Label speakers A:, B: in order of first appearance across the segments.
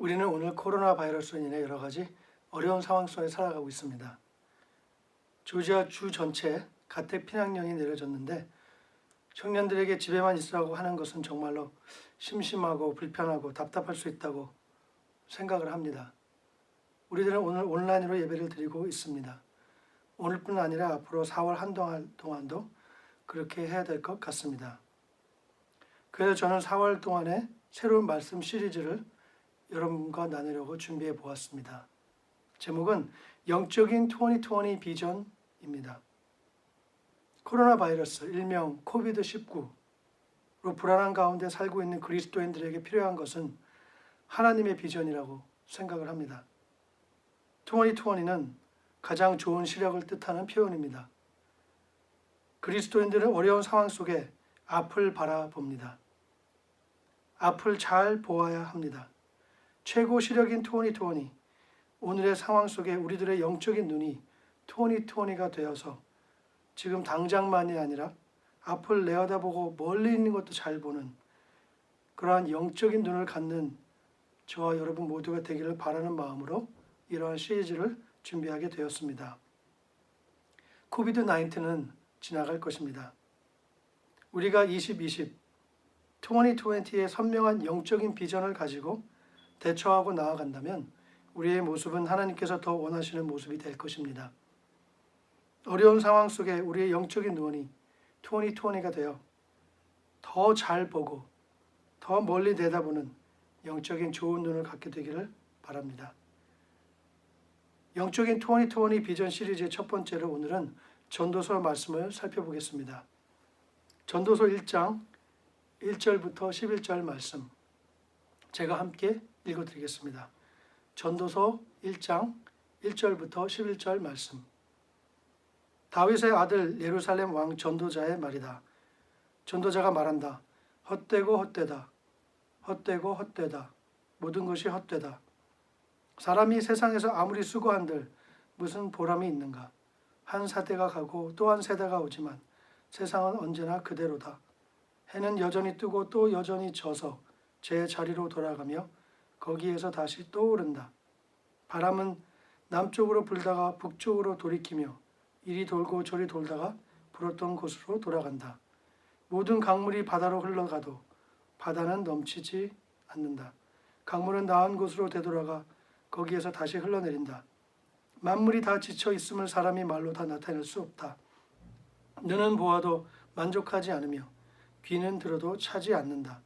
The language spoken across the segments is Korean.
A: 우리는 오늘 코로나 바이러스로 인해 여러 가지 어려운 상황 속에 살아가고 있습니다. 조지아 주 전체에 가택 피난령이 내려졌는데 청년들에게 집에만 있으라고 하는 것은 정말로 심심하고 불편하고 답답할 수 있다고 생각을 합니다. 우리들은 오늘 온라인으로 예배를 드리고 있습니다. 오늘뿐 아니라 앞으로 4월 한동안 동안도 그렇게 해야 될 것 같습니다. 그래서 저는 4월 동안에 새로운 말씀 시리즈를 여러분과 나누려고 준비해 보았습니다. 제목은 영적인 2020 비전입니다. 코로나 바이러스, 일명 코비드-19로 불안한 가운데 살고 있는 그리스도인들에게 필요한 것은 하나님의 비전이라고 생각을 합니다. 2020는 가장 좋은 시력을 뜻하는 표현입니다. 그리스도인들은 어려운 상황 속에 앞을 바라봅니다. 앞을 잘 보아야 합니다. 최고 시력인 2020, 오늘의 상황 속에 우리들의 영적인 눈이 2020가 되어서 지금 당장만이 아니라 앞을 내어다보고 멀리 있는 것도 잘 보는 그러한 영적인 눈을 갖는 저와 여러분 모두가 되기를 바라는 마음으로 이러한 시리즈를 준비하게 되었습니다. 코비드-19는 지나갈 것입니다. 우리가 2020의 선명한 영적인 비전을 가지고 대처하고 나아간다면 우리의 모습은 하나님께서 더 원하시는 모습이 될 것입니다. 어려운 상황 속에 우리의 영적인 눈이 2020가 되어 더 잘 보고 더 멀리 내다보는 영적인 좋은 눈을 갖게 되기를 바랍니다. 영적인 2020 비전 시리즈의 첫 번째로 오늘은 전도서 말씀을 살펴보겠습니다. 전도서 1장 1절부터 11절 말씀 제가 함께 읽어드리겠습니다. 전도서 1장 1절부터 11절 말씀. 다윗의 아들 예루살렘 왕 전도자의 말이다. 전도자가 말한다. 헛되고 헛되다. 헛되고 헛되다. 모든 것이 헛되다. 사람이 세상에서 아무리 수고한들 무슨 보람이 있는가. 한 세대가 가고 또 한 세대가 오지만 세상은 언제나 그대로다. 해는 여전히 뜨고 또 여전히 져서 제 자리로 돌아가며 거기에서 다시 떠오른다. 바람은 남쪽으로 불다가 북쪽으로 돌이키며 이리 돌고 저리 돌다가 불었던 곳으로 돌아간다. 모든 강물이 바다로 흘러가도 바다는 넘치지 않는다. 강물은 나은 곳으로 되돌아가 거기에서 다시 흘러내린다. 만물이 다 지쳐 있음을 사람이 말로 다 나타낼 수 없다. 눈은 보아도 만족하지 않으며 귀는 들어도 차지 않는다.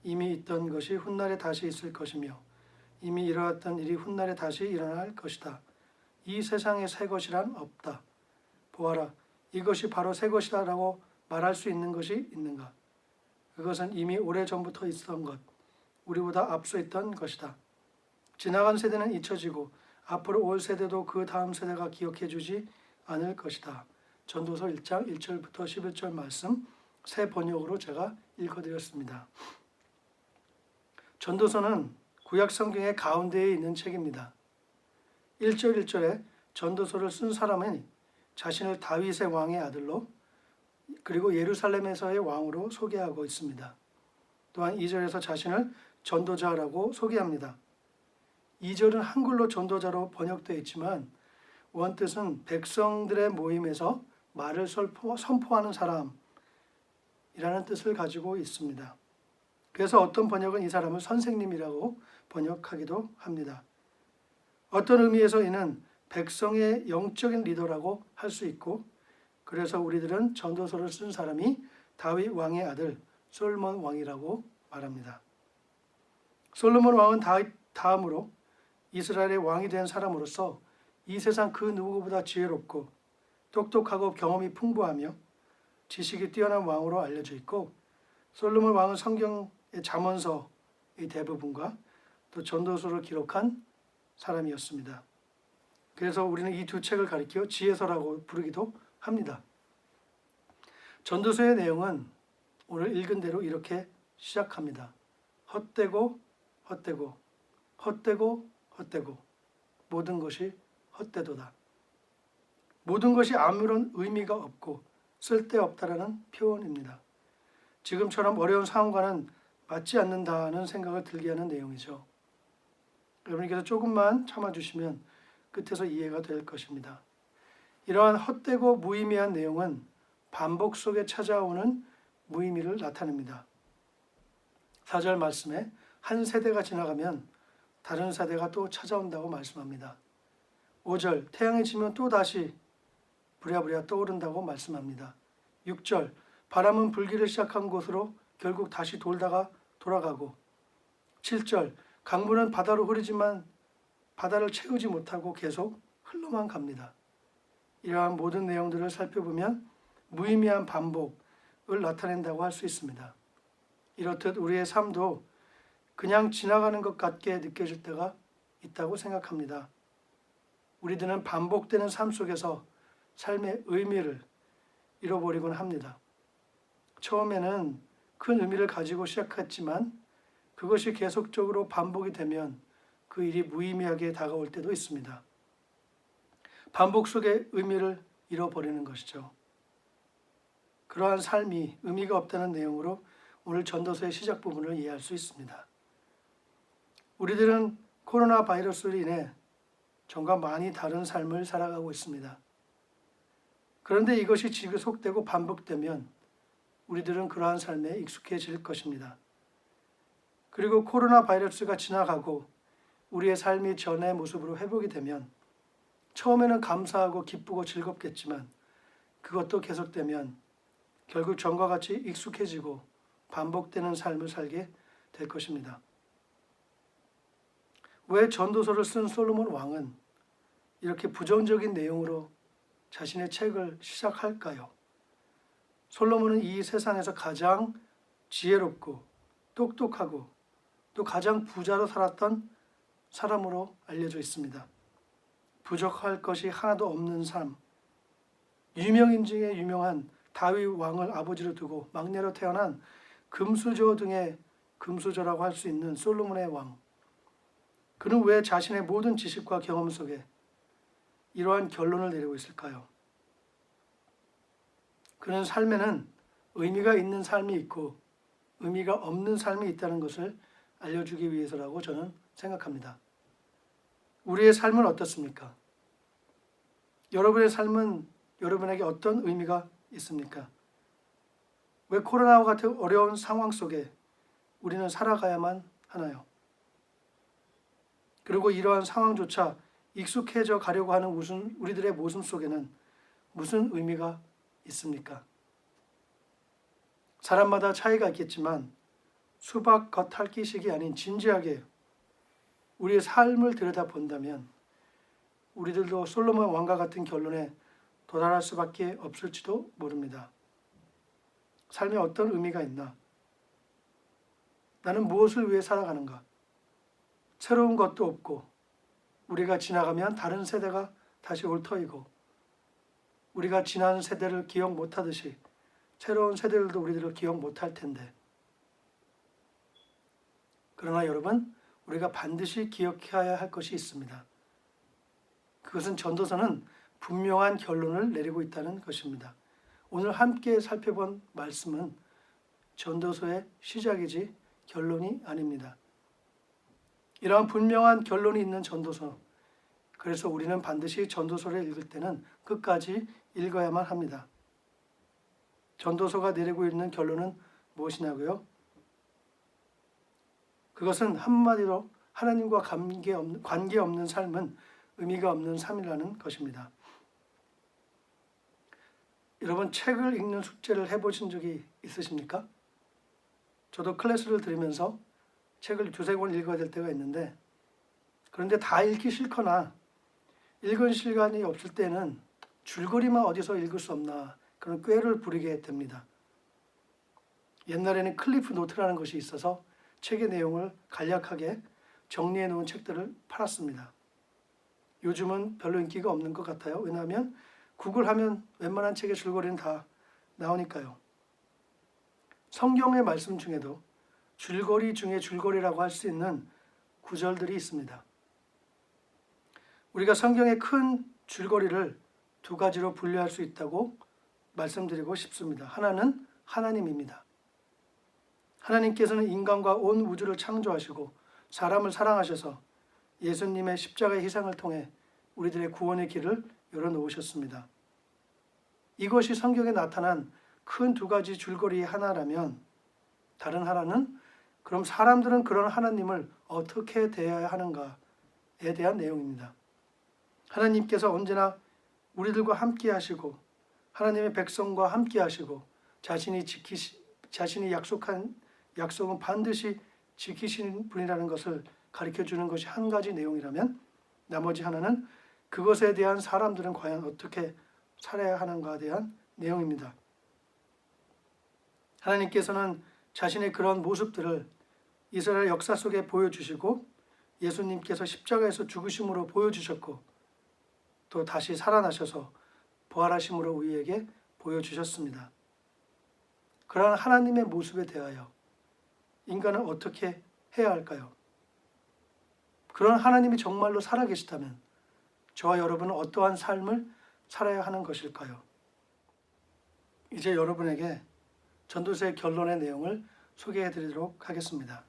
A: 이미 있던 것이 훗날에 다시 있을 것이며 이미 일어났던 일이 훗날에 다시 일어날 것이다. 이 세상에 새 것이란 없다. 보아라, 이것이 바로 새 것이다 라고 말할 수 있는 것이 있는가? 그것은 이미 오래전부터 있었던 것, 우리보다 앞서 있던 것이다. 지나간 세대는 잊혀지고 앞으로 올 세대도 그 다음 세대가 기억해 주지 않을 것이다. 전도서 1장 1절부터 11절 말씀 새 번역으로 제가 읽어드렸습니다. 전도서는 구약 성경의 가운데에 있는 책입니다. 1절 1절에 전도서를 쓴 사람은 자신을 다윗의 왕의 아들로 그리고 예루살렘에서의 왕으로 소개하고 있습니다. 또한 2절에서 자신을 전도자라고 소개합니다. 2절은 한글로 전도자로 번역되어 있지만 원뜻은 백성들의 모임에서 말을 선포하는 사람이라는 뜻을 가지고 있습니다. 그래서 어떤 번역은 이 사람을 선생님이라고 번역하기도 합니다. 어떤 의미에서 이는 백성의 영적인 리더라고 할 수 있고 그래서 우리들은 전도서를 쓴 사람이 다윗 왕의 아들 솔로몬 왕이라고 말합니다. 솔로몬 왕은 다윗 다음으로 이스라엘의 왕이 된 사람으로서 이 세상 그 누구보다 지혜롭고 똑똑하고 경험이 풍부하며 지식이 뛰어난 왕으로 알려져 있고 솔로몬 왕은 성경의 잠언서의 대부분과 또 전도서를 기록한 사람이었습니다. 그래서 우리는 이 두 책을 가리켜 지혜서라고 부르기도 합니다. 전도서의 내용은 오늘 읽은 대로 이렇게 시작합니다. 헛되고 헛되고 헛되고 헛되고 모든 것이 헛되도다. 모든 것이 아무런 의미가 없고 쓸데없다라는 표현입니다. 지금처럼 어려운 상황과는 맞지 않는다는 생각을 들게 하는 내용이죠. 여러분께서 조금만 참아주시면 끝에서 이해가 될 것입니다. 이러한 헛되고 무의미한 내용은 반복 속에 찾아오는 무의미를 나타냅니다. 4절 말씀에 한 세대가 지나가면 다른 세대가 또 찾아온다고 말씀합니다. 5절 태양이 지면 또 다시 부랴부랴 떠오른다고 말씀합니다. 6절 바람은 불기를 시작한 곳으로 결국 다시 돌다가 돌아가고 7절 강물은 바다로 흐르지만 바다를 채우지 못하고 계속 흘러만 갑니다. 이러한 모든 내용들을 살펴보면 무의미한 반복을 나타낸다고 할 수 있습니다. 이렇듯 우리의 삶도 그냥 지나가는 것 같게 느껴질 때가 있다고 생각합니다. 우리들은 반복되는 삶 속에서 삶의 의미를 잃어버리곤 합니다. 처음에는 큰 의미를 가지고 시작했지만 그것이 계속적으로 반복이 되면 그 일이 무의미하게 다가올 때도 있습니다. 반복 속의 의미를 잃어버리는 것이죠. 그러한 삶이 의미가 없다는 내용으로 오늘 전도서의 시작 부분을 이해할 수 있습니다. 우리들은 코로나 바이러스로 인해 전과 많이 다른 삶을 살아가고 있습니다. 그런데 이것이 지속되고 반복되면 우리들은 그러한 삶에 익숙해질 것입니다. 그리고 코로나 바이러스가 지나가고 우리의 삶이 전의 모습으로 회복이 되면 처음에는 감사하고 기쁘고 즐겁겠지만 그것도 계속되면 결국 전과 같이 익숙해지고 반복되는 삶을 살게 될 것입니다. 왜 전도서를 쓴 솔로몬 왕은 이렇게 부정적인 내용으로 자신의 책을 시작할까요? 솔로몬은 이 세상에서 가장 지혜롭고 똑똑하고 또 가장 부자로 살았던 사람으로 알려져 있습니다. 부족할 것이 하나도 없는 삶, 유명인 중에 유명한 다윗 왕을 아버지로 두고 막내로 태어난 금수저 등의 금수저라고 할 수 있는 솔로몬의 왕. 그는 왜 자신의 모든 지식과 경험 속에 이러한 결론을 내리고 있을까요? 그는 삶에는 의미가 있는 삶이 있고 의미가 없는 삶이 있다는 것을 알려주기 위해서라고 저는 생각합니다. 우리의 삶은 어떻습니까? 여러분의 삶은 여러분에게 어떤 의미가 있습니까? 왜 코로나와 같은 어려운 상황 속에 우리는 살아가야만 하나요? 그리고 이러한 상황조차 익숙해져 가려고 하는 우리들의 모습 속에는 무슨 의미가 있습니까? 사람마다 차이가 있겠지만 수박 겉핥기식이 아닌 진지하게 우리의 삶을 들여다본다면 우리들도 솔로몬 왕과 같은 결론에 도달할 수밖에 없을지도 모릅니다. 삶에 어떤 의미가 있나? 나는 무엇을 위해 살아가는가? 새로운 것도 없고 우리가 지나가면 다른 세대가 다시 올 터이고 우리가 지난 세대를 기억 못하듯이 새로운 세대들도 우리들을 기억 못할 텐데 그러나 여러분 우리가 반드시 기억해야 할 것이 있습니다. 그것은 전도서는 분명한 결론을 내리고 있다는 것입니다. 오늘 함께 살펴본 말씀은 전도서의 시작이지 결론이 아닙니다. 이러한 분명한 결론이 있는 전도서, 그래서 우리는 반드시 전도서를 읽을 때는 끝까지 읽어야만 합니다. 전도서가 내리고 있는 결론은 무엇이냐고요? 그것은 한마디로 하나님과 관계없는 삶은 의미가 없는 삶이라는 것입니다. 여러분 책을 읽는 숙제를 해보신 적이 있으십니까? 저도 클래스를 들으면서 책을 두세 권 읽어야 될 때가 있는데 그런데 다 읽기 싫거나 읽은 시간이 없을 때는 줄거리만 어디서 읽을 수 없나 그런 꾀를 부리게 됩니다. 옛날에는 클리프 노트라는 것이 있어서 책의 내용을 간략하게 정리해 놓은 책들을 팔았습니다. 요즘은 별로 인기가 없는 것 같아요. 왜냐하면 구글하면 웬만한 책의 줄거리는 다 나오니까요. 성경의 말씀 중에도 줄거리 중에 줄거리라고 할 수 있는 구절들이 있습니다. 우리가 성경의 큰 줄거리를 두 가지로 분류할 수 있다고 말씀드리고 싶습니다. 하나는 하나님입니다. 하나님께서는 인간과 온 우주를 창조하시고 사람을 사랑하셔서 예수님의 십자가의 희생을 통해 우리들의 구원의 길을 열어놓으셨습니다. 이것이 성경에 나타난 큰 두 가지 줄거리의 하나라면 다른 하나는 그럼 사람들은 그런 하나님을 어떻게 대해야 하는가에 대한 내용입니다. 하나님께서 언제나 우리들과 함께 하시고 하나님의 백성과 함께 하시고 자신이 약속한 약속은 반드시 지키시는 분이라는 것을 가르쳐 주는 것이 한 가지 내용이라면 나머지 하나는 그것에 대한 사람들은 과연 어떻게 살아야 하는가에 대한 내용입니다. 하나님께서는 자신의 그런 모습들을 이스라엘 역사 속에 보여주시고 예수님께서 십자가에서 죽으심으로 보여주셨고 또 다시 살아나셔서 부활하심으로 우리에게 보여주셨습니다. 그러한 하나님의 모습에 대하여 인간은 어떻게 해야 할까요? 그런 하나님이 정말로 살아계시다면 저와 여러분은 어떠한 삶을 살아야 하는 것일까요? 이제 여러분에게 전도서의 결론의 내용을 소개해 드리도록 하겠습니다.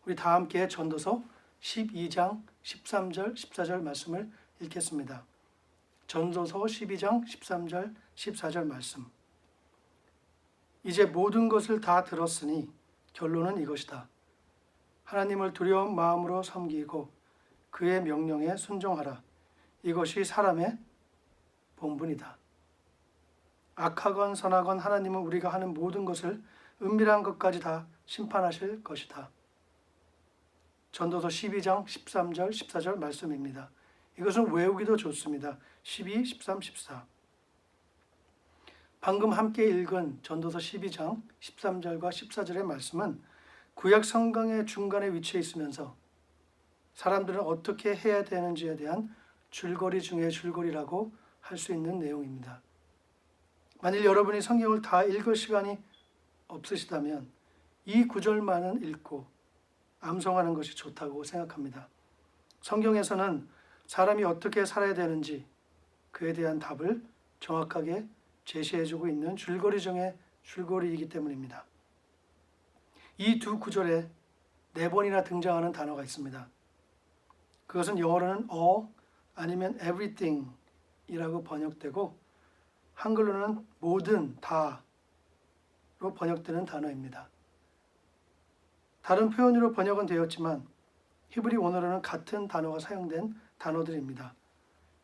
A: 우리 다 함께 전도서 12장 13절 14절 말씀을 읽겠습니다. 전도서 12장 13절 14절 말씀. 이제 모든 것을 다 들었으니 결론은 이것이다. 하나님을 두려운 마음으로 섬기고 그의 명령에 순종하라. 이것이 사람의 본분이다. 악하건 선하건 하나님은 우리가 하는 모든 것을 은밀한 것까지 다 심판하실 것이다. 전도서 12장 13절 14절 말씀입니다. 이것은 외우기도 좋습니다. 12, 13, 14. 방금 함께 읽은 전도서 12장 13절과 14절의 말씀은 구약 성경의 중간에 위치해 있으면서 사람들은 어떻게 해야 되는지에 대한 줄거리 중의 줄거리라고 할 수 있는 내용입니다. 만일 여러분이 성경을 다 읽을 시간이 없으시다면 이 구절만은 읽고 암송하는 것이 좋다고 생각합니다. 성경에서는 사람이 어떻게 살아야 되는지 그에 대한 답을 정확하게 제시해주고 있는 줄거리 중에 줄거리이기 때문입니다. 이 두 구절에 4번이나 등장하는 단어가 있습니다. 그것은 영어로는 all 아니면 everything 이라고 번역되고 한글로는 모든, 다로 번역되는 단어입니다. 다른 표현으로 번역은 되었지만 히브리 원어로는 같은 단어가 사용된 단어들입니다.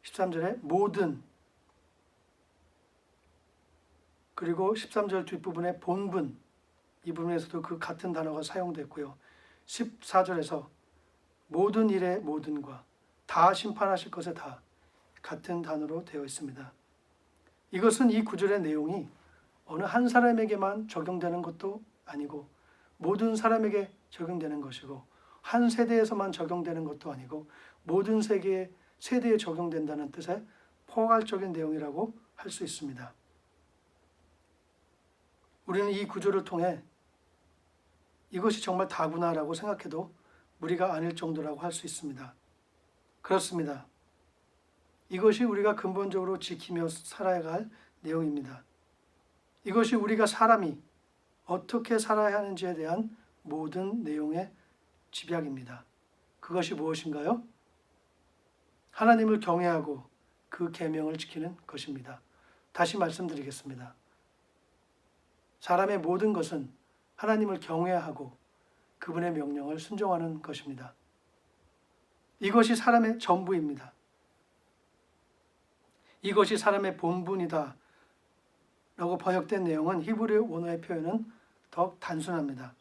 A: 13절에 모든, 그리고 13절 뒷부분에 본분, 이 부분에서도 그 같은 단어가 사용됐고요. 14절에서 모든 일의 모든과 다 심판하실 것에 다 같은 단어로 되어 있습니다. 이것은 이 구절의 내용이 어느 한 사람에게만 적용되는 것도 아니고 모든 사람에게 적용되는 것이고 한 세대에서만 적용되는 것도 아니고 모든 세대에 적용된다는 뜻의 포괄적인 내용이라고 할 수 있습니다. 우리는 이 구절을 통해 이것이 정말 다구나라고 생각해도 무리가 아닐 정도라고 할 수 있습니다. 그렇습니다. 이것이 우리가 근본적으로 지키며 살아야 할 내용입니다. 이것이 우리가 사람이 어떻게 살아야 하는지에 대한 모든 내용의 집약입니다. 그것이 무엇인가요? 하나님을 경외하고 그 계명을 지키는 것입니다. 다시 말씀드리겠습니다. 사람의 모든 것은 하나님을 경외하고 그분의 명령을 순종하는 것입니다. 이것이 사람의 전부입니다. 이것이 사람의 본분이다 라고 번역된 내용은 히브리 원어의 표현은 더 단순합니다.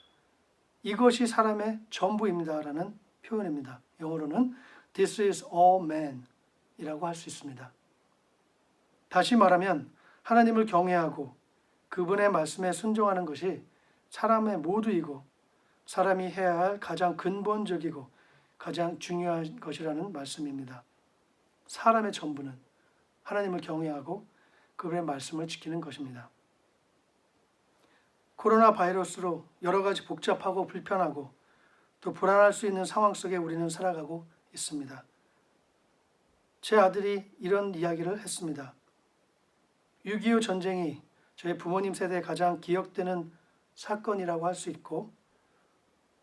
A: 이것이 사람의 전부입니다 라는 표현입니다. 영어로는 This is all man 이라고 할 수 있습니다. 다시 말하면 하나님을 경외하고 그분의 말씀에 순종하는 것이 사람의 모두이고 사람이 해야 할 가장 근본적이고 가장 중요한 것이라는 말씀입니다. 사람의 전부는 하나님을 경외하고 그분의 말씀을 지키는 것입니다. 코로나 바이러스로 여러 가지 복잡하고 불편하고 또 불안할 수 있는 상황 속에 우리는 살아가고 있습니다. 제 아들이 이런 이야기를 했습니다. 6.25 전쟁이 저희 부모님 세대에 가장 기억되는 사건이라고 할 수 있고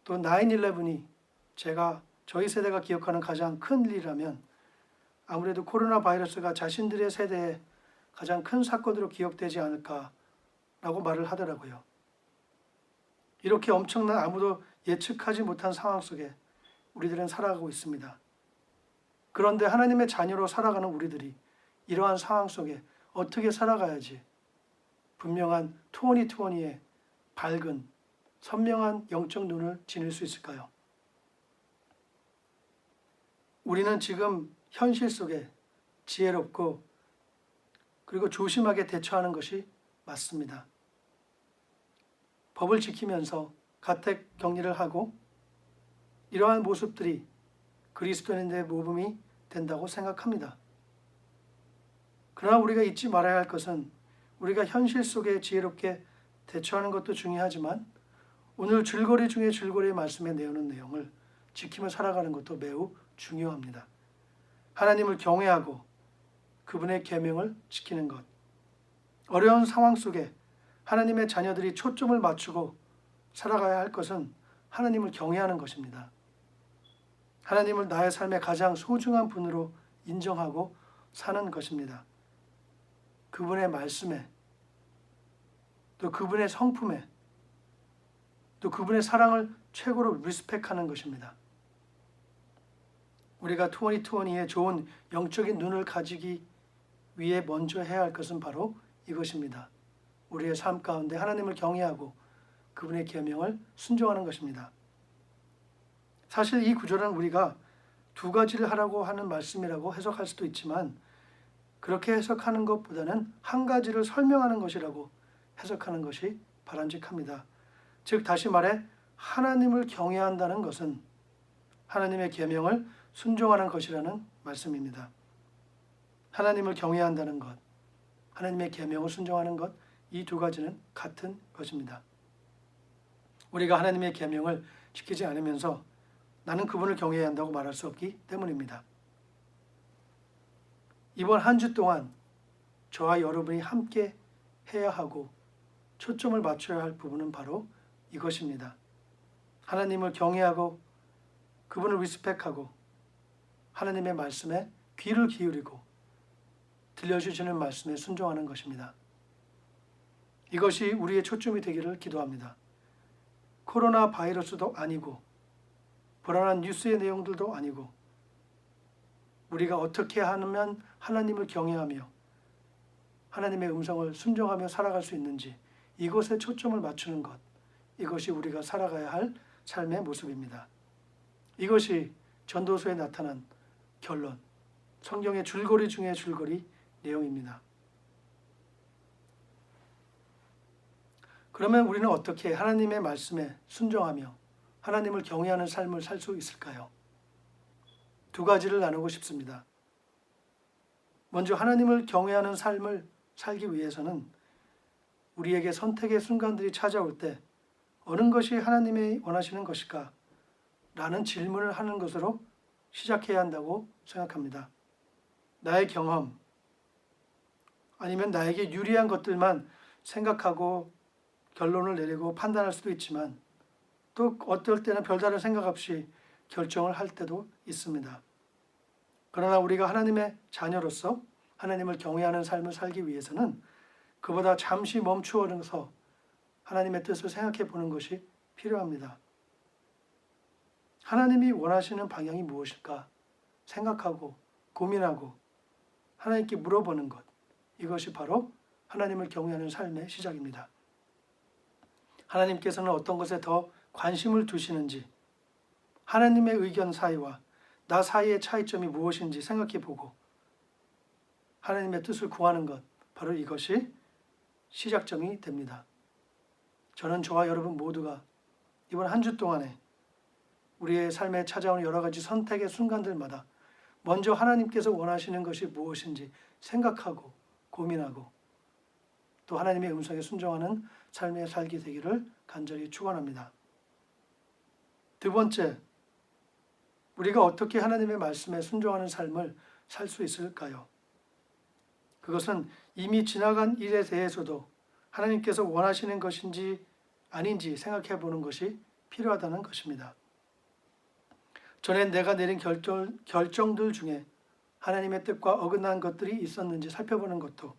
A: 또 9/11이 제가 저희 세대가 기억하는 가장 큰 일이라면 아무래도 코로나 바이러스가 자신들의 세대에 가장 큰 사건으로 기억되지 않을까라고 말을 하더라고요. 이렇게 엄청난 아무도 예측하지 못한 상황 속에 우리들은 살아가고 있습니다. 그런데 하나님의 자녀로 살아가는 우리들이 이러한 상황 속에 어떻게 살아가야지 분명한 2020의 밝은 선명한 영적 눈을 지닐 수 있을까요? 우리는 지금 현실 속에 지혜롭고 그리고 조심하게 대처하는 것이 맞습니다. 법을 지키면서 가택 격리를 하고 이러한 모습들이 그리스도인의 모범이 된다고 생각합니다. 그러나 우리가 잊지 말아야 할 것은 우리가 현실 속에 지혜롭게 대처하는 것도 중요하지만 오늘 줄거리 중에 줄거리의 말씀에 내오는 내용을 지키며 살아가는 것도 매우 중요합니다. 하나님을 경외하고 그분의 계명을 지키는 것. 어려운 상황 속에 하나님의 자녀들이 초점을 맞추고 살아가야 할 것은 하나님을 경외하는 것입니다. 하나님을 나의 삶의 가장 소중한 분으로 인정하고 사는 것입니다. 그분의 말씀에 또 그분의 성품에 또 그분의 사랑을 최고로 리스펙하는 것입니다. 우리가 2020의 좋은 영적인 눈을 가지기 위해 먼저 해야 할 것은 바로 이것입니다. 우리의 삶 가운데 하나님을 경외하고 그분의 계명을 순종하는 것입니다. 사실 이 구절은 우리가 두 가지를 하라고 하는 말씀이라고 해석할 수도 있지만 그렇게 해석하는 것보다는 한 가지를 설명하는 것이라고 해석하는 것이 바람직합니다. 즉 다시 말해 하나님을 경외한다는 것은 하나님의 계명을 순종하는 것이라는 말씀입니다. 하나님을 경외한다는 것, 하나님의 계명을 순종하는 것, 이 두 가지는 같은 것입니다. 우리가 하나님의 계명을 지키지 않으면서 나는 그분을 경외해야 한다고 말할 수 없기 때문입니다. 이번 한 주 동안 저와 여러분이 함께 해야 하고 초점을 맞춰야 할 부분은 바로 이것입니다. 하나님을 경외하고 그분을 리스펙하고 하나님의 말씀에 귀를 기울이고 들려주시는 말씀에 순종하는 것입니다. 이것이 우리의 초점이 되기를 기도합니다. 코로나 바이러스도 아니고 불안한 뉴스의 내용들도 아니고 우리가 어떻게 하면 하나님을 경외하며 하나님의 음성을 순종하며 살아갈 수 있는지 이것에 초점을 맞추는 것, 이것이 우리가 살아가야 할 삶의 모습입니다. 이것이 전도서에 나타난 결론, 성경의 줄거리 중에 줄거리 내용입니다. 그러면 우리는 어떻게 하나님의 말씀에 순종하며 하나님을 경외하는 삶을 살 수 있을까요? 두 가지를 나누고 싶습니다. 먼저 하나님을 경외하는 삶을 살기 위해서는 우리에게 선택의 순간들이 찾아올 때 어느 것이 하나님이 원하시는 것일까? 라는 질문을 하는 것으로 시작해야 한다고 생각합니다. 나의 경험 아니면 나에게 유리한 것들만 생각하고 결론을 내리고 판단할 수도 있지만 또 어떨 때는 별다른 생각 없이 결정을 할 때도 있습니다. 그러나 우리가 하나님의 자녀로서 하나님을 경외하는 삶을 살기 위해서는 그보다 잠시 멈추어서 하나님의 뜻을 생각해 보는 것이 필요합니다. 하나님이 원하시는 방향이 무엇일까 생각하고 고민하고 하나님께 물어보는 것, 이것이 바로 하나님을 경외하는 삶의 시작입니다. 하나님께서는 어떤 것에 더 관심을 두시는지, 하나님의 의견 사이와 나 사이의 차이점이 무엇인지 생각해 보고 하나님의 뜻을 구하는 것, 바로 이것이 시작점이 됩니다. 저는 저와 여러분 모두가 이번 한 주 동안에 우리의 삶에 찾아오는 여러 가지 선택의 순간들마다 먼저 하나님께서 원하시는 것이 무엇인지 생각하고 고민하고 또 하나님의 음성에 순종하는 삶의 살기 되기를 간절히 축원합니다. 두 번째, 우리가 어떻게 하나님의 말씀에 순종하는 삶을 살 수 있을까요? 그것은 이미 지나간 일에 대해서도 하나님께서 원하시는 것인지 아닌지 생각해 보는 것이 필요하다는 것입니다. 전에 내가 내린 결정들 중에 하나님의 뜻과 어긋난 것들이 있었는지 살펴보는 것도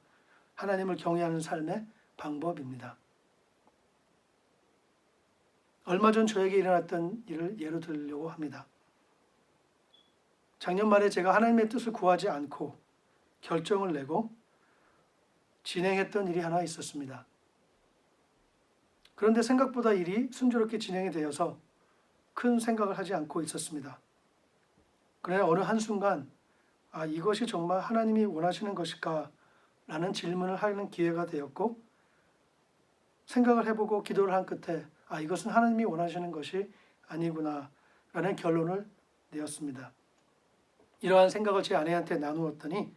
A: 하나님을 경외하는 삶의 방법입니다. 얼마 전 저에게 일어났던 일을 예로 들려고 합니다. 작년 말에 제가 하나님의 뜻을 구하지 않고 결정을 내고 진행했던 일이 하나 있었습니다. 그런데 생각보다 일이 순조롭게 진행이 되어서 큰 생각을 하지 않고 있었습니다. 그러나 어느 한순간 이것이 정말 하나님이 원하시는 것일까? 라는 질문을 하는 기회가 되었고 생각을 해보고 기도를 한 끝에 이것은 하나님이 원하시는 것이 아니구나 라는 결론을 내었습니다. 이러한 생각을 제 아내한테 나누었더니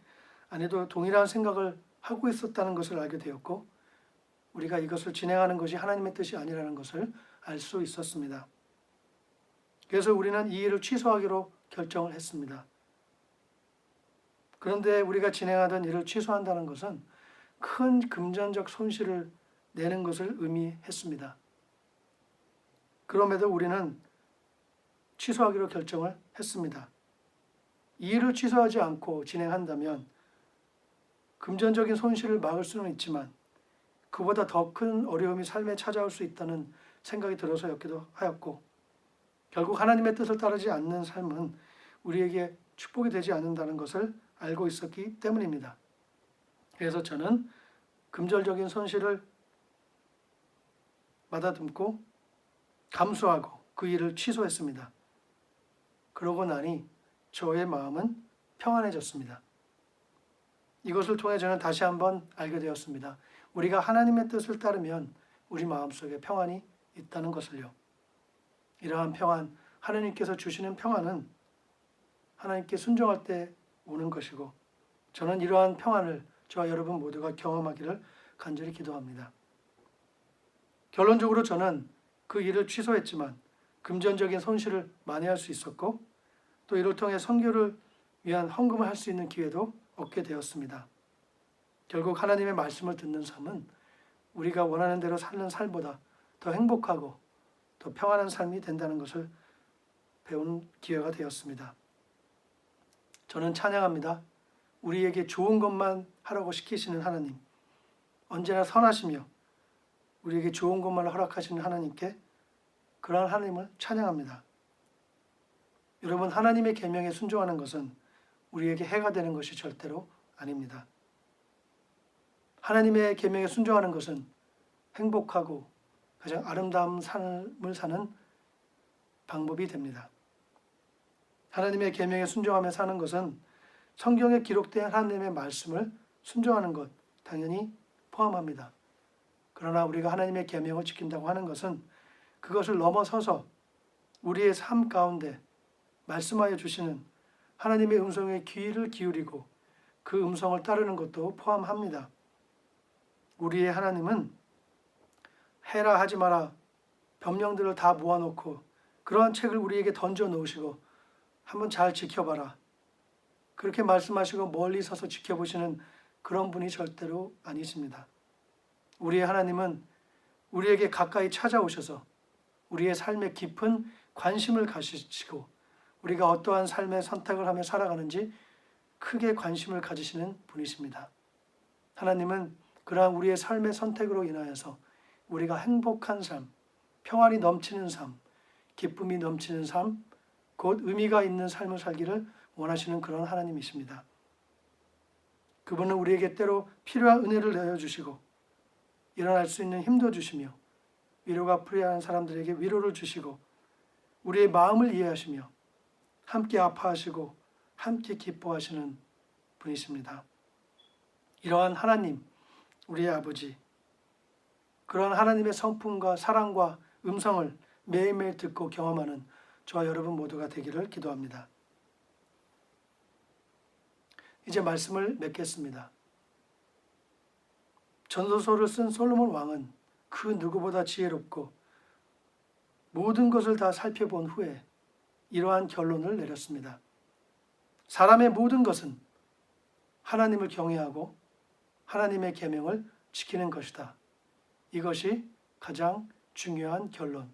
A: 아내도 동일한 생각을 하고 있었다는 것을 알게 되었고 우리가 이것을 진행하는 것이 하나님의 뜻이 아니라는 것을 알 수 있었습니다. 그래서 우리는 이 일을 취소하기로 결정을 했습니다. 그런데 우리가 진행하던 일을 취소한다는 것은 큰 금전적 손실을 내는 것을 의미했습니다. 그럼에도 우리는 취소하기로 결정을 했습니다. 이 일을 취소하지 않고 진행한다면 금전적인 손실을 막을 수는 있지만 그보다 더 큰 어려움이 삶에 찾아올 수 있다는 생각이 들어서였기도 하였고 결국 하나님의 뜻을 따르지 않는 삶은 우리에게 축복이 되지 않는다는 것을 알고 있었기 때문입니다. 그래서 저는 금전적인 손실을 받아듬고 감수하고 그 일을 취소했습니다. 그러고 나니 저의 마음은 평안해졌습니다. 이것을 통해 저는 다시 한번 알게 되었습니다. 우리가 하나님의 뜻을 따르면 우리 마음속에 평안이 있다는 것을요. 이러한 평안, 하나님께서 주시는 평안은 하나님께 순종할 때 오는 것이고 저는 이러한 평안을 저와 여러분 모두가 경험하기를 간절히 기도합니다. 결론적으로 저는 그 일을 취소했지만 금전적인 손실을 만회할 수 있었고 또 이를 통해 선교를 위한 헌금을 할 수 있는 기회도 얻게 되었습니다. 결국 하나님의 말씀을 듣는 삶은 우리가 원하는 대로 사는 삶보다 더 행복하고 더 평안한 삶이 된다는 것을 배우는 기회가 되었습니다. 저는 찬양합니다. 우리에게 좋은 것만 하라고 시키시는 하나님, 언제나 선하시며 우리에게 좋은 것만 허락하시는 하나님께 그러한 하나님을 찬양합니다. 여러분, 하나님의 계명에 순종하는 것은 우리에게 해가 되는 것이 절대로 아닙니다. 하나님의 계명에 순종하는 것은 행복하고 가장 아름다운 삶을 사는 방법이 됩니다. 하나님의 계명에 순종하며 사는 것은 성경에 기록된 하나님의 말씀을 순종하는 것 당연히 포함합니다. 그러나 우리가 하나님의 계명을 지킨다고 하는 것은 그것을 넘어서서 우리의 삶 가운데 말씀하여 주시는 하나님의 음성에 귀를 기울이고 그 음성을 따르는 것도 포함합니다. 우리의 하나님은 해라 하지 마라 법령들을 다 모아놓고 그러한 책을 우리에게 던져 놓으시고 한번 잘 지켜봐라 그렇게 말씀하시고 멀리 서서 지켜보시는 그런 분이 절대로 아니십니다. 우리의 하나님은 우리에게 가까이 찾아오셔서 우리의 삶에 깊은 관심을 가지시고 우리가 어떠한 삶의 선택을 하며 살아가는지 크게 관심을 가지시는 분이십니다. 하나님은 그러한 우리의 삶의 선택으로 인하여서 우리가 행복한 삶, 평안이 넘치는 삶, 기쁨이 넘치는 삶, 곧 의미가 있는 삶을 살기를 원하시는 그런 하나님이십니다. 그분은 우리에게 때로 필요한 은혜를 내어주시고 일어날 수 있는 힘도 주시며 위로가 필요한 사람들에게 위로를 주시고 우리의 마음을 이해하시며 함께 아파하시고 함께 기뻐하시는 분이십니다. 이러한 하나님, 우리의 아버지, 그러한 하나님의 성품과 사랑과 음성을 매일매일 듣고 경험하는 저와 여러분 모두가 되기를 기도합니다. 이제 말씀을 맺겠습니다. 전도서를 쓴 솔로몬 왕은 그 누구보다 지혜롭고 모든 것을 다 살펴본 후에 이러한 결론을 내렸습니다. 사람의 모든 것은 하나님을 경외하고 하나님의 계명을 지키는 것이다. 이것이 가장 중요한 결론,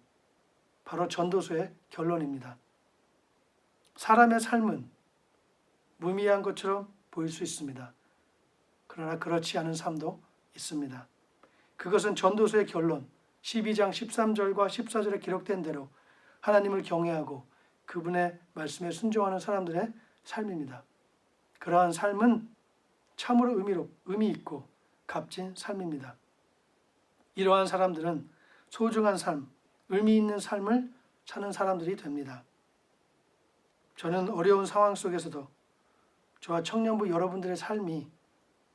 A: 바로 전도서의 결론입니다. 사람의 삶은 무미한 것처럼 보일 수 있습니다. 그러나 그렇지 않은 삶도 있습니다. 그것은 전도서의 결론 12장 13절과 14절에 기록된 대로 하나님을 경외하고 그분의 말씀에 순종하는 사람들의 삶입니다. 그러한 삶은 참으로 의미 있고 값진 삶입니다. 이러한 사람들은 소중한 삶, 의미 있는 삶을 사는 사람들이 됩니다. 저는 어려운 상황 속에서도 저와 청년부 여러분들의 삶이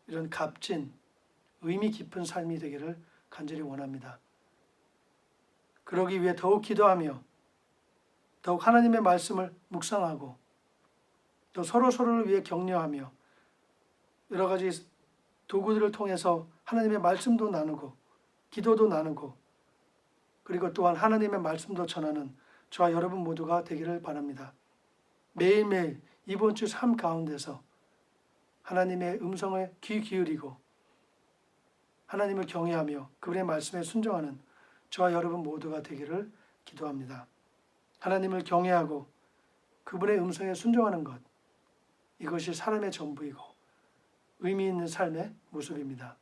A: 이런 값진 의미 깊은 삶이 되기를 간절히 원합니다. 그러기 위해 더욱 기도하며 더욱 하나님의 말씀을 묵상하고 또 서로를 위해 격려하며 여러 가지 도구들을 통해서 하나님의 말씀도 나누고 기도도 나누고 그리고 또한 하나님의 말씀도 전하는 저와 여러분 모두가 되기를 바랍니다. 매일매일 이번 주 삶 가운데서 하나님의 음성에 귀 기울이고 하나님을 경외하며 그분의 말씀에 순종하는 저와 여러분 모두가 되기를 기도합니다. 하나님을 경외하고 그분의 음성에 순종하는 것, 이것이 사람의 전부이고 의미 있는 삶의 모습입니다.